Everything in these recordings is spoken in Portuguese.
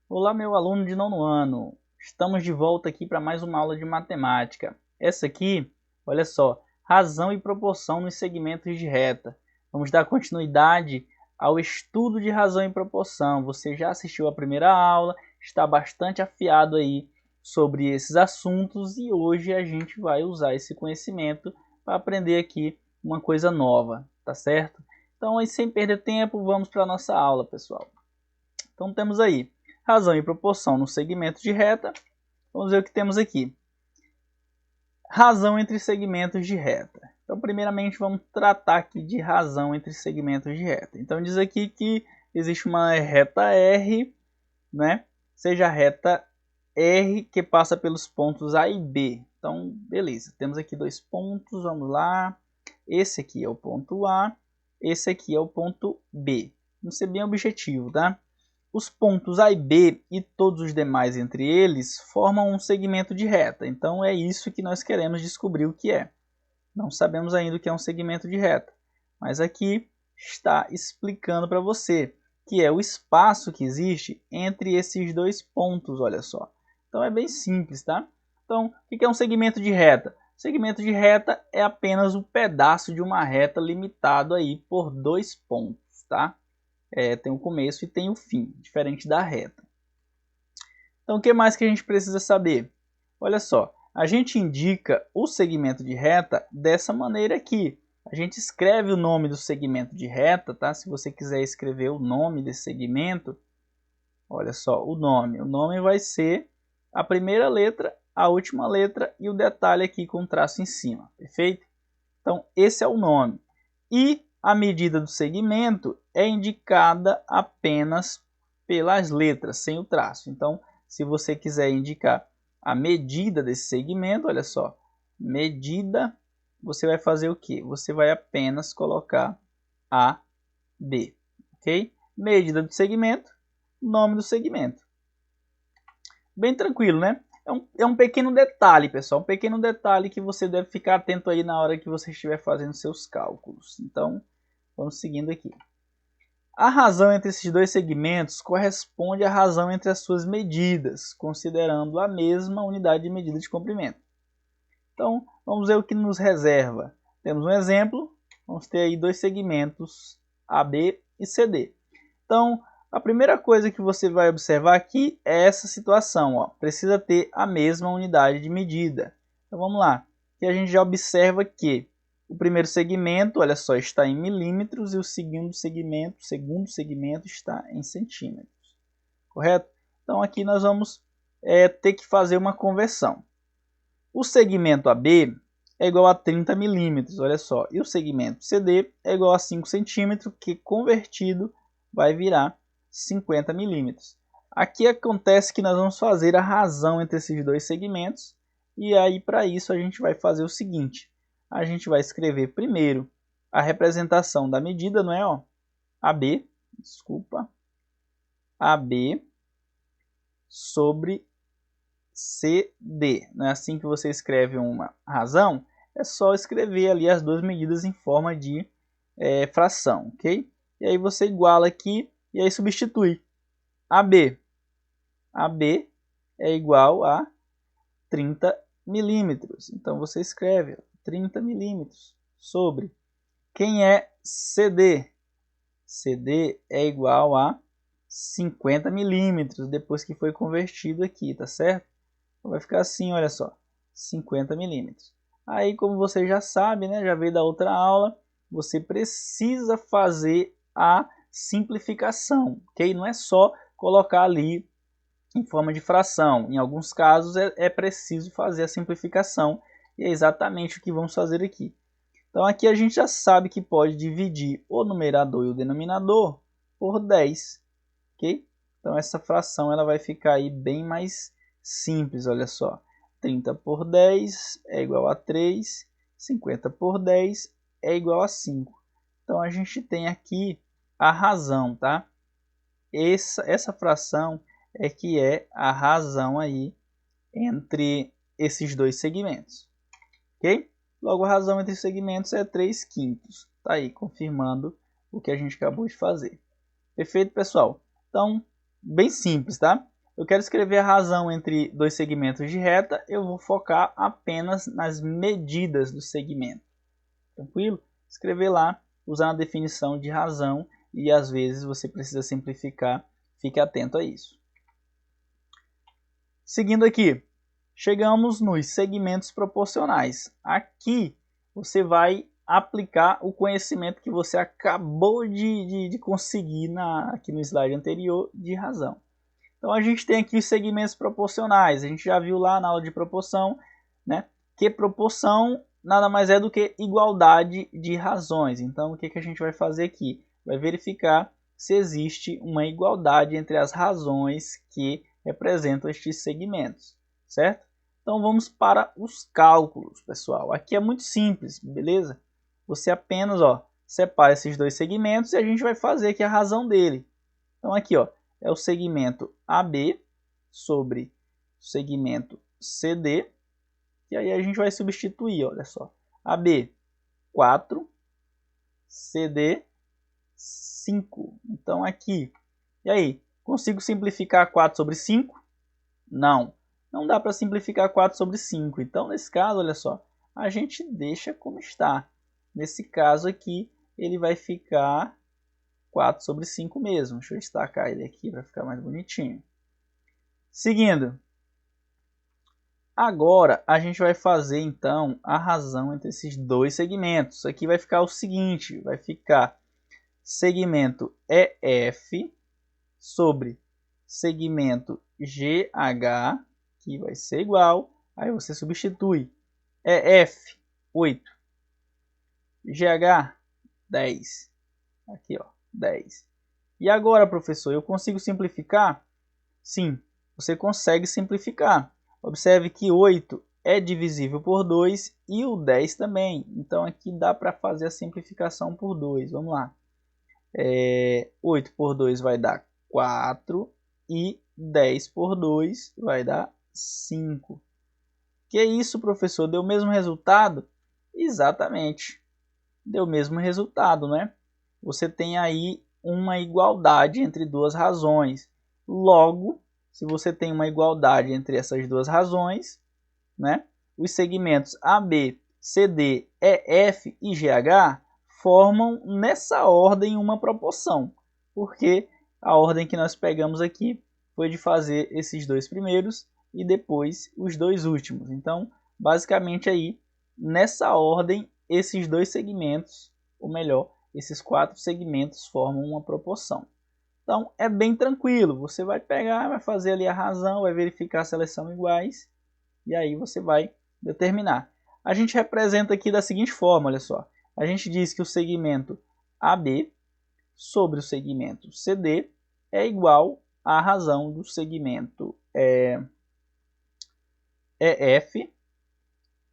Olá, meu aluno de nono ano. Estamos de volta aqui para mais uma aula de matemática. Essa aqui, olha só, razão e proporção nos segmentos de reta. Vamos dar continuidade ao estudo de razão e proporção. Você já assistiu a primeira aula, está bastante afiado aí sobre esses assuntos e hoje a gente vai usar esse conhecimento para aprender aqui uma coisa nova, tá certo? Então, sem perder tempo, vamos para a nossa aula, pessoal. Então, temos aí razão e proporção no segmento de reta. Vamos ver o que temos aqui. Razão entre segmentos de reta. Então, primeiramente, vamos tratar aqui de razão entre segmentos de reta. Então, diz aqui que existe uma reta R, né? Seja a reta R que passa pelos pontos A e B. Então, beleza. Temos aqui dois pontos, vamos lá. Esse aqui é o ponto A, esse aqui é o ponto B. Vamos ser bem objetivo, tá? Os pontos A e B e todos os demais entre eles formam um segmento de reta. Então é isso que nós queremos descobrir o que é. Não sabemos ainda o que é um segmento de reta, mas aqui está explicando para você que é o espaço que existe entre esses dois pontos, olha só. Então é bem simples, tá? Então, o que é um segmento de reta? Segmento de reta é apenas um pedaço de uma reta limitado aí por dois pontos, tá? Tem o começo e tem o fim, diferente da reta. Então, o que mais que a gente precisa saber? Olha só, a gente indica o segmento de reta dessa maneira aqui. A gente escreve o nome do segmento de reta, tá? Se você quiser escrever o nome desse segmento, olha só, o nome vai ser a primeira letra, a última letra e o detalhe aqui com traço em cima, perfeito? Então, esse é o nome. E a medida do segmento é indicada apenas pelas letras, sem o traço. Então, se você quiser indicar a medida desse segmento, olha só, medida, você vai fazer o quê? Você vai apenas colocar AB, ok? Medida do segmento, nome do segmento. Bem tranquilo, né? É um pequeno detalhe, pessoal, um pequeno detalhe que você deve ficar atento aí na hora que você estiver fazendo seus cálculos. Então, vamos seguindo aqui. A razão entre esses dois segmentos corresponde à razão entre as suas medidas, considerando a mesma unidade de medida de comprimento. Então, vamos ver o que nos reserva. Temos um exemplo, vamos ter aí dois segmentos AB e CD. Então, a primeira coisa que você vai observar aqui é essa situação, ó. Precisa ter a mesma unidade de medida. Então, vamos lá. Aqui a gente já observa que o primeiro segmento, olha só, está em milímetros e o segundo segmento está em centímetros. Correto? Então, aqui nós vamos ter que fazer uma conversão. O segmento AB é igual a 30 milímetros, olha só. E o segmento CD é igual a 5 centímetros, que convertido vai virar 50 milímetros. Aqui acontece que nós vamos fazer a razão entre esses dois segmentos. E aí, para isso, a gente vai fazer o seguinte. A gente vai escrever primeiro a representação da medida, não é? Ó, AB, desculpa, AB sobre CD. Não é assim que você escreve uma razão? É só escrever ali as duas medidas em forma de fração, ok? E aí você iguala aqui e aí substitui. AB. AB é igual a 30 milímetros. Então você escreve 30 milímetros sobre. Quem é CD? CD é igual a 50 milímetros depois que foi convertido aqui, tá certo? Então vai ficar assim, olha só, 50 milímetros. Aí, como você já sabe, né, já veio da outra aula, você precisa fazer a simplificação, ok? Não é só colocar ali em forma de fração. Em alguns casos é preciso fazer a simplificação e é exatamente o que vamos fazer aqui. Então aqui a gente já sabe que pode dividir o numerador e o denominador por 10, ok? Então essa fração ela vai ficar aí bem mais simples, olha só. 30 por 10 é igual a 3, 50 por 10 é igual a 5. Então a gente tem aqui a razão, tá? Essa fração é que é a razão aí entre esses dois segmentos, ok? Logo, a razão entre segmentos é 3/5. Tá aí, confirmando o que a gente acabou de fazer. Perfeito, pessoal? Então, bem simples, tá? eu quero escrever a razão entre dois segmentos de reta, eu vou focar apenas nas medidas do segmento. Tranquilo? Escrever lá, usar a definição de razão e às vezes você precisa simplificar, fique atento a isso. Seguindo aqui, chegamos nos segmentos proporcionais. Aqui você vai aplicar o conhecimento que você acabou de conseguir aqui no slide anterior de razão. Então a gente tem aqui os segmentos proporcionais. A gente já viu lá na aula de proporção, né, que proporção nada mais é do que igualdade de razões. Então o que a gente vai fazer aqui? Vai verificar se existe uma igualdade entre as razões que representam estes segmentos, certo? Então vamos para os cálculos, pessoal. Aqui é muito simples, beleza? Você apenas separa esses dois segmentos e a gente vai fazer aqui a razão dele. Então aqui é o segmento AB sobre o segmento CD. E aí a gente vai substituir, olha só. AB 4, CD 5. Então aqui, e aí? Consigo simplificar 4 sobre 5? Não. Não dá para simplificar 4 sobre 5. Então, nesse caso, olha só, a gente deixa como está. Nesse caso aqui, ele vai ficar 4 sobre 5 mesmo. Deixa eu destacar ele aqui para ficar mais bonitinho. Seguindo. Agora, a gente vai fazer, então, a razão entre esses dois segmentos. Aqui vai ficar o seguinte, vai ficar segmento EF sobre segmento GH, que vai ser igual, aí você substitui EF 8, GH 10, aqui 10. E agora, professor, eu consigo simplificar? Sim, você consegue simplificar. Observe que 8 é divisível por 2 e o 10 também. Então aqui dá para fazer a simplificação por 2. Vamos lá. 8 por 2 vai dar 4 e 10 por 2 vai dar 5. Que isso, professor? Deu o mesmo resultado? Exatamente. Deu o mesmo resultado, né? Você tem aí uma igualdade entre duas razões. Logo, se você tem uma igualdade entre essas duas razões, né, os segmentos AB, CD, EF e GH formam nessa ordem uma proporção, porque a ordem que nós pegamos aqui foi de fazer esses dois primeiros e depois os dois últimos. Então, basicamente aí, nessa ordem, esses dois segmentos, ou melhor, esses 4 segmentos formam uma proporção. Então, é bem tranquilo. Você vai pegar, vai fazer ali a razão, vai verificar se elas são iguais, e aí você vai determinar. A gente representa aqui da seguinte forma, olha só. A gente diz que o segmento AB sobre o segmento CD é igual à razão do segmento EF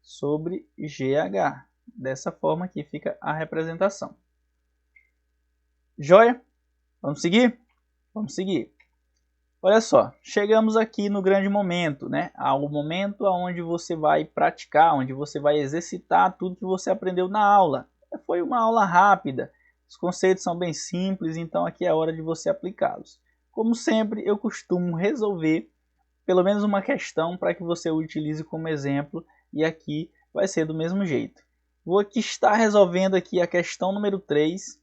sobre GH. Dessa forma aqui fica a representação. Joia? Vamos seguir? Vamos seguir. Olha só, chegamos aqui no grande momento, né? Ao momento onde você vai praticar, onde você vai exercitar tudo que você aprendeu na aula. Foi uma aula rápida, os conceitos são bem simples, então aqui é a hora de você aplicá-los. Como sempre, eu costumo resolver pelo menos uma questão para que você utilize como exemplo, e aqui vai ser do mesmo jeito. Vou aqui estar resolvendo aqui a questão número 3,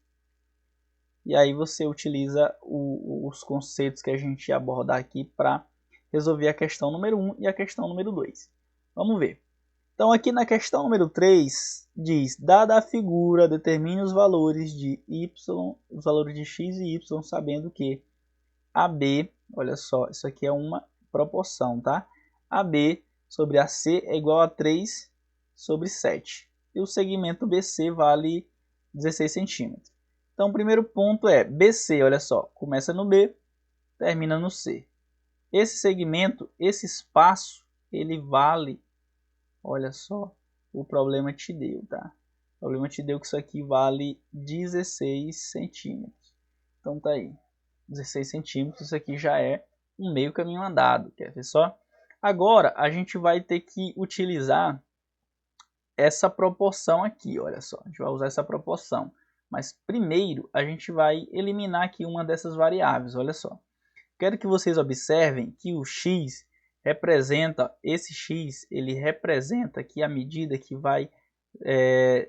e aí você utiliza os conceitos que a gente ia abordar aqui para resolver a questão número 1 e a questão número 2. Vamos ver. Então aqui na questão número 3 diz, dada a figura, determine os valores de y, os valores de x e y, sabendo que AB, olha só, isso aqui é uma proporção, tá? AB sobre AC é igual a 3 sobre 7. E o segmento BC vale 16 centímetros. Então o primeiro ponto é BC, olha só, começa no B, termina no C. Esse segmento, esse espaço, ele vale, olha só, o problema te deu, tá? O problema te deu que isso aqui vale 16 centímetros. Então tá aí, 16 centímetros, isso aqui já é um meio caminho andado, quer ver só? Agora a gente vai ter que utilizar essa proporção aqui, olha só, a gente vai usar essa proporção. Mas primeiro a gente vai eliminar aqui uma dessas variáveis, olha só. Quero que vocês observem que o x representa, esse x, ele representa aqui a medida que vai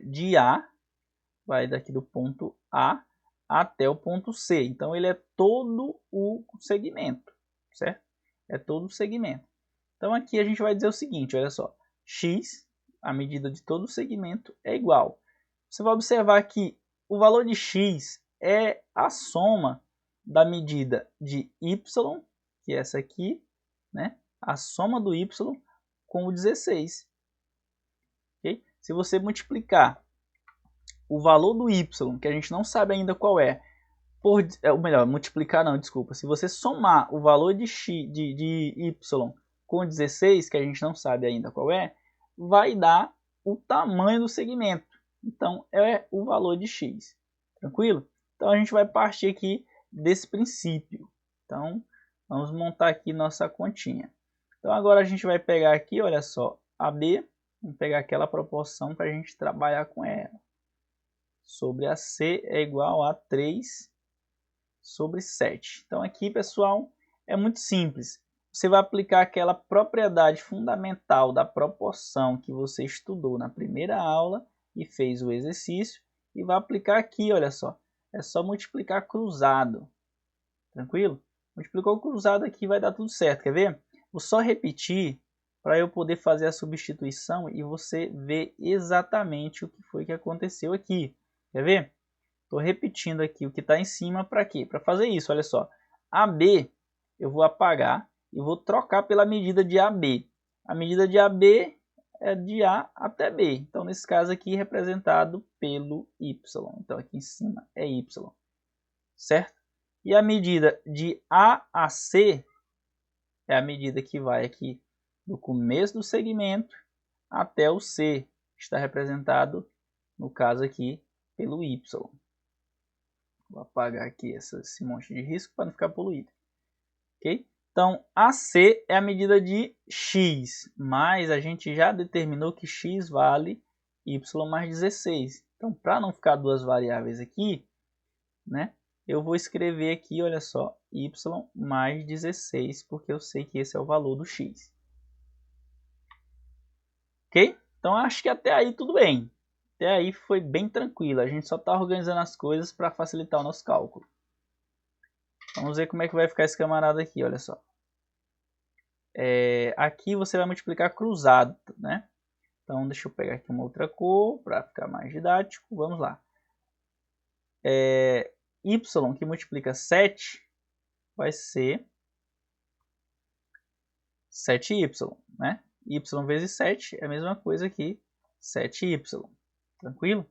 de A, vai daqui do ponto A até o ponto C. Então, ele é todo o segmento, certo? É todo o segmento. Então, aqui a gente vai dizer o seguinte, olha só. X, a medida de todo o segmento, é igual. Você vai observar que o valor de x é a soma da medida de y, que é essa aqui, né? A soma do y com o 16. Okay? Se você multiplicar o valor do y, que a gente não sabe ainda qual é, ou melhor, multiplicar não, desculpa. Se você somar o valor de y com 16, que a gente não sabe ainda qual é, vai dar o tamanho do segmento. Então, é o valor de x. Tranquilo? Então, a gente vai partir aqui desse princípio. Então, vamos montar aqui nossa continha. Então, agora a gente vai pegar aqui, olha só, AB, vamos pegar aquela proporção para a gente trabalhar com ela. Sobre AC é igual a 3 sobre 7. Então, aqui, pessoal, é muito simples. Você vai aplicar aquela propriedade fundamental da proporção que você estudou na primeira aula e fez o exercício e vai aplicar aqui, olha só. É só multiplicar cruzado. Tranquilo? Multiplicou cruzado aqui, vai dar tudo certo. Quer ver? Vou só repetir para eu poder fazer a substituição e você ver exatamente o que foi que aconteceu aqui. Quer ver? Estou repetindo aqui o que está em cima para quê? Para fazer isso, olha só. AB eu vou apagar e vou trocar pela medida de AB. A medida de AB é de A até B. Então, nesse caso aqui, representado pelo Y. Então, aqui em cima é Y. Certo? E a medida de A a C é a medida que vai aqui do começo do segmento até o C. Está representado, no caso aqui, pelo Y. Vou apagar aqui esse monte de risco para não ficar poluído. Ok? Então, AC é a medida de x, mas a gente já determinou que x vale y mais 16. Então, para não ficar duas variáveis aqui, né, eu vou escrever aqui, olha só, y mais 16, porque eu sei que esse é o valor do x. Ok? Então, acho que até aí tudo bem. Até aí foi bem tranquilo. A gente só está organizando as coisas para facilitar o nosso cálculo. Vamos ver como é que vai ficar esse camarada aqui, olha só. Aqui você vai multiplicar cruzado, né? Então, deixa eu pegar aqui uma outra cor para ficar mais didático. Vamos lá. Y que multiplica 7 vai ser 7y, né? Y vezes 7 é a mesma coisa que 7y. Tranquilo?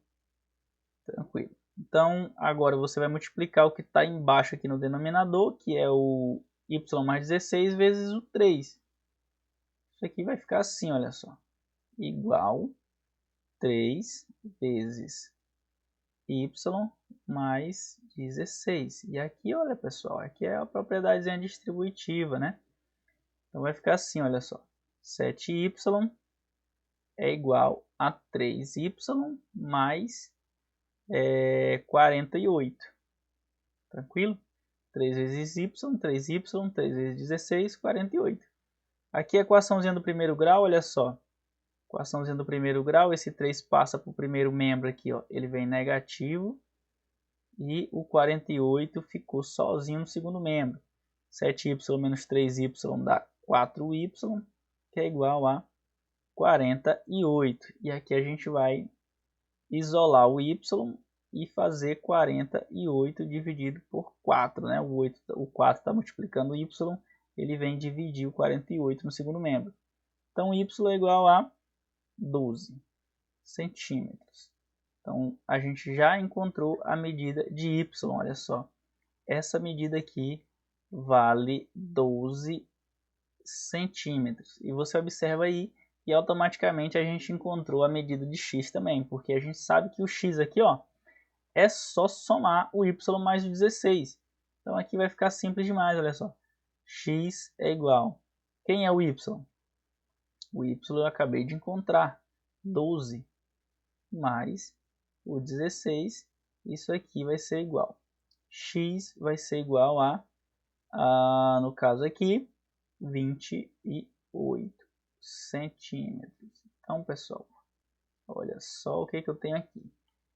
Tranquilo. Então, agora você vai multiplicar o que está embaixo aqui no denominador, que é o y mais 16 vezes o 3. Isso aqui vai ficar assim, olha só. Igual 3 vezes y mais 16. E aqui, olha, pessoal, aqui é a propriedade distributiva, né? Então, vai ficar assim, olha só. 7y é igual a 3y mais 48. Tranquilo? 3 vezes y, 3y, 3 vezes 16, 48. Aqui a equaçãozinha do primeiro grau, olha só. Equaçãozinha do primeiro grau, esse 3 passa para o primeiro membro aqui, ó. Ele vem negativo. E o 48 ficou sozinho no segundo membro. 7y menos 3y dá 4y, que é igual a 48. E aqui a gente vai isolar o y e fazer 48 dividido por 4. Né? O 4 está multiplicando o y, ele vem dividir o 48 no segundo membro. Então, y é igual a 12 centímetros. Então, a gente já encontrou a medida de y, olha só. Essa medida aqui vale 12 centímetros. E você observa aí que automaticamente a gente encontrou a medida de x também, porque a gente sabe que o x aqui, ó, é só somar o y mais o 16. Então, aqui vai ficar simples demais, olha só. X é igual. Quem é o y? O y eu acabei de encontrar. 12 mais o 16, isso aqui vai ser igual. X vai ser igual a no caso aqui, 28 centímetros. Então, pessoal, olha só o que eu tenho aqui.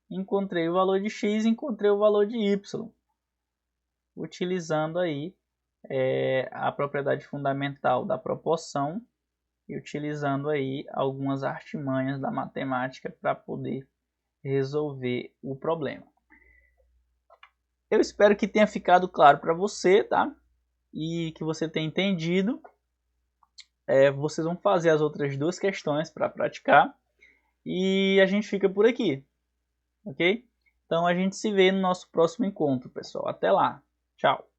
Encontrei o valor de x, encontrei o valor de y. Utilizando aí a propriedade fundamental da proporção e utilizando aí algumas artimanhas da matemática para poder resolver o problema. Eu espero que tenha ficado claro para você, tá? E que você tenha entendido. Vocês vão fazer as outras duas questões para praticar. E a gente fica por aqui, ok? Então a gente se vê no nosso próximo encontro, pessoal. Até lá. Tchau.